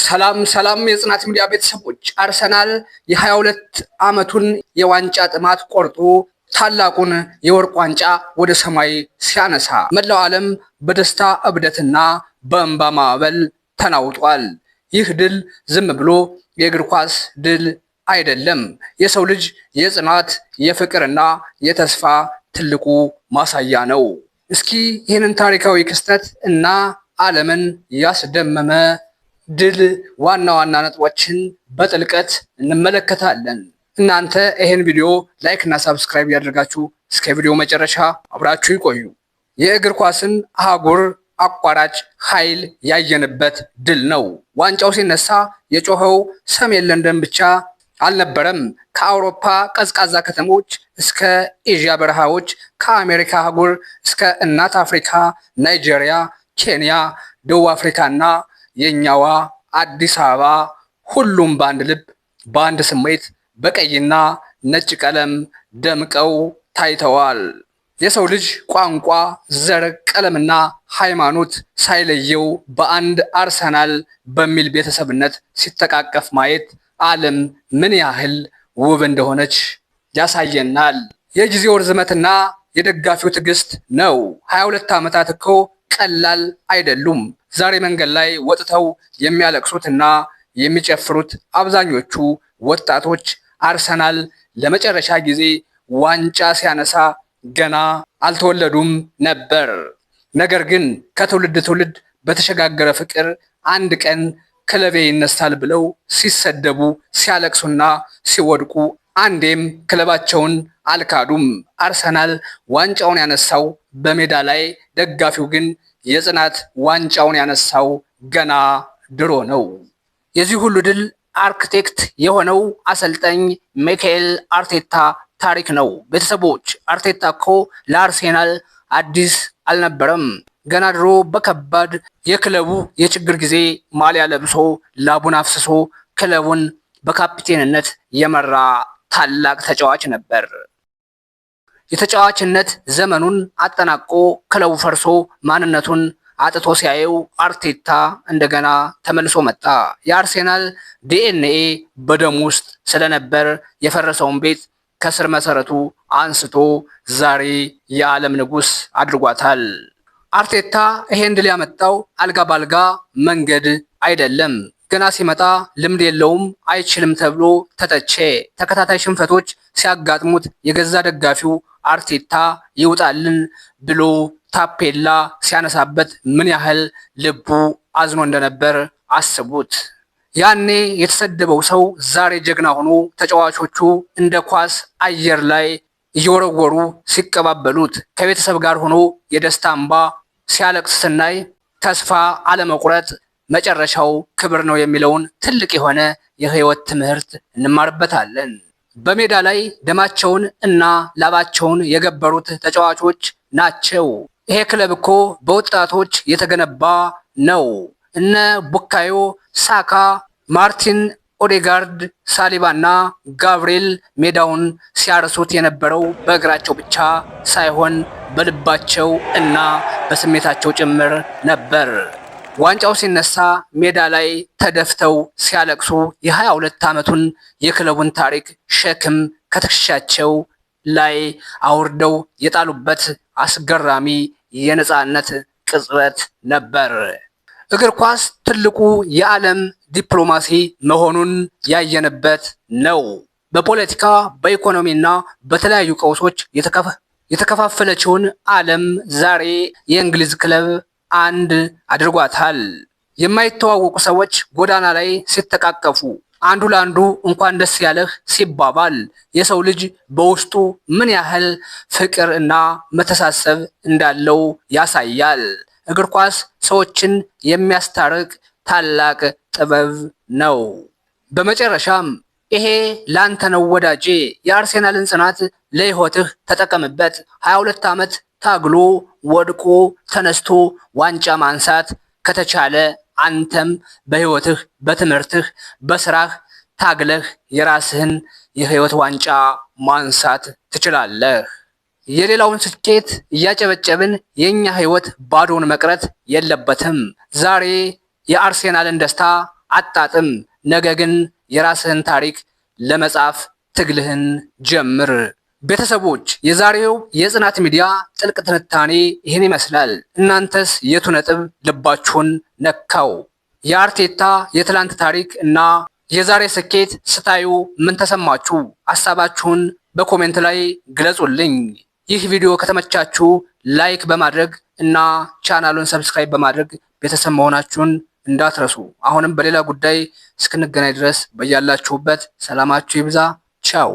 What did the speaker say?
ሰላም ሰላም የጽናት ሚዲያ ቤተሰቦች፣ አርሰናል የ22 ዓመቱን የዋንጫ ጥማት ቆርጦ ታላቁን የወርቅ ዋንጫ ወደ ሰማይ ሲያነሳ መላው ዓለም በደስታ እብደትና በእንባ ማዕበል ተናውጧል። ይህ ድል ዝም ብሎ የእግር ኳስ ድል አይደለም፣ የሰው ልጅ የጽናት የፍቅርና የተስፋ ትልቁ ማሳያ ነው። እስኪ ይህንን ታሪካዊ ክስተት እና ዓለምን ያስደመመ ድል ዋና ዋና ነጥቦችን በጥልቀት እንመለከታለን። እናንተ ይህን ቪዲዮ ላይክ እና ሳብስክራይብ ያደርጋችሁ እስከ ቪዲዮ መጨረሻ አብራችሁ ይቆዩ። የእግር ኳስን አህጉር አቋራጭ ኃይል ያየንበት ድል ነው። ዋንጫው ሲነሳ የጮኸው ሰሜን ለንደን ብቻ አልነበረም። ከአውሮፓ ቀዝቃዛ ከተሞች እስከ ኤዥያ በረሃዎች፣ ከአሜሪካ አህጉር እስከ እናት አፍሪካ፣ ናይጄሪያ፣ ኬንያ፣ ደቡብ አፍሪካና የኛዋ አዲስ አበባ ሁሉም በአንድ ልብ በአንድ ስሜት በቀይና ነጭ ቀለም ደምቀው ታይተዋል። የሰው ልጅ ቋንቋ፣ ዘር፣ ቀለምና ሃይማኖት ሳይለየው በአንድ አርሰናል በሚል ቤተሰብነት ሲተቃቀፍ ማየት ዓለም ምን ያህል ውብ እንደሆነች ያሳየናል። የጊዜው ርዝመትና የደጋፊው ትዕግስት ነው። 22 ዓመታት እኮ ቀላል አይደሉም። ዛሬ መንገድ ላይ ወጥተው የሚያለቅሱትና የሚጨፍሩት አብዛኞቹ ወጣቶች አርሰናል ለመጨረሻ ጊዜ ዋንጫ ሲያነሳ ገና አልተወለዱም ነበር። ነገር ግን ከትውልድ ትውልድ በተሸጋገረ ፍቅር አንድ ቀን ክለቤ ይነሳል ብለው ሲሰደቡ፣ ሲያለቅሱና ሲወድቁ አንዴም ክለባቸውን አልካዱም። አርሰናል ዋንጫውን ያነሳው በሜዳ ላይ፣ ደጋፊው ግን የጽናት ዋንጫውን ያነሳው ገና ድሮ ነው። የዚህ ሁሉ ድል አርክቴክት የሆነው አሰልጣኝ ሚኬል አርቴታ ታሪክ ነው። ቤተሰቦች፣ አርቴታ እኮ ለአርሴናል አዲስ አልነበረም። ገና ድሮ በከባድ የክለቡ የችግር ጊዜ ማሊያ ለብሶ ላቡን አፍስሶ ክለቡን በካፒቴንነት የመራ ታላቅ ተጫዋች ነበር። የተጫዋችነት ዘመኑን አጠናቆ ክለቡ ፈርሶ ማንነቱን አጥቶ ሲያየው አርቴታ እንደገና ተመልሶ መጣ። የአርሴናል ዲኤንኤ በደሙ ውስጥ ስለነበር የፈረሰውን ቤት ከስር መሰረቱ አንስቶ ዛሬ የዓለም ንጉሥ አድርጓታል። አርቴታ ይሄን ድል ያመጣው አልጋ ባልጋ መንገድ አይደለም። ገና ሲመጣ ልምድ የለውም፣ አይችልም ተብሎ ተተቼ። ተከታታይ ሽንፈቶች ሲያጋጥሙት የገዛ ደጋፊው አርቴታ ይውጣልን ብሎ ታፔላ ሲያነሳበት ምን ያህል ልቡ አዝኖ እንደነበር አስቡት። ያኔ የተሰደበው ሰው ዛሬ ጀግና ሆኖ ተጫዋቾቹ እንደ ኳስ አየር ላይ እየወረወሩ ሲቀባበሉት፣ ከቤተሰብ ጋር ሆኖ የደስታ እንባ ሲያለቅስ ስናይ ተስፋ አለመቁረጥ መጨረሻው ክብር ነው የሚለውን ትልቅ የሆነ የህይወት ትምህርት እንማርበታለን። በሜዳ ላይ ደማቸውን እና ላባቸውን የገበሩት ተጫዋቾች ናቸው። ይሄ ክለብ እኮ በወጣቶች የተገነባ ነው። እነ ቡካዮ ሳካ፣ ማርቲን ኦዴጋርድ፣ ሳሊባና ጋብሪኤል ሜዳውን ሲያርሱት የነበረው በእግራቸው ብቻ ሳይሆን በልባቸው እና በስሜታቸው ጭምር ነበር። ዋንጫው ሲነሳ ሜዳ ላይ ተደፍተው ሲያለቅሱ የ22 ዓመቱን የክለቡን ታሪክ ሸክም ከትከሻቸው ላይ አውርደው የጣሉበት አስገራሚ የነፃነት ቅጽበት ነበር። እግር ኳስ ትልቁ የዓለም ዲፕሎማሲ መሆኑን ያየንበት ነው። በፖለቲካ በኢኮኖሚና በተለያዩ ቀውሶች የተከፋፈለችውን ዓለም ዛሬ የእንግሊዝ ክለብ አንድ አድርጓታል። የማይተዋወቁ ሰዎች ጎዳና ላይ ሲተቃቀፉ አንዱ ለአንዱ እንኳን ደስ ያለህ ሲባባል የሰው ልጅ በውስጡ ምን ያህል ፍቅር እና መተሳሰብ እንዳለው ያሳያል። እግር ኳስ ሰዎችን የሚያስታርቅ ታላቅ ጥበብ ነው። በመጨረሻም ይሄ ላንተ ነው ወዳጄ። የአርሴናልን ጽናት ለሕይወትህ ተጠቀምበት። 22 ዓመት ታግሎ ወድቆ ተነስቶ ዋንጫ ማንሳት ከተቻለ አንተም በሕይወትህ፣ በትምህርትህ፣ በስራህ ታግለህ የራስህን የሕይወት ዋንጫ ማንሳት ትችላለህ። የሌላውን ስኬት እያጨበጨብን የኛ ሕይወት ባዶን መቅረት የለበትም። ዛሬ የአርሴናልን ደስታ አጣጥም። ነገ ግን የራስህን ታሪክ ለመጻፍ ትግልህን ጀምር። ቤተሰቦች የዛሬው የጽናት ሚዲያ ጥልቅ ትንታኔ ይህን ይመስላል። እናንተስ የቱ ነጥብ ልባችሁን ነካው? የአርቴታ የትላንት ታሪክ እና የዛሬ ስኬት ስታዩ ምን ተሰማችሁ? ሀሳባችሁን በኮሜንት ላይ ግለጹልኝ። ይህ ቪዲዮ ከተመቻችሁ ላይክ በማድረግ እና ቻናሉን ሰብስክራይብ በማድረግ ቤተሰብ መሆናችሁን እንዳትረሱ። አሁንም በሌላ ጉዳይ እስክንገናኝ ድረስ በያላችሁበት ሰላማችሁ ይብዛ። ቻው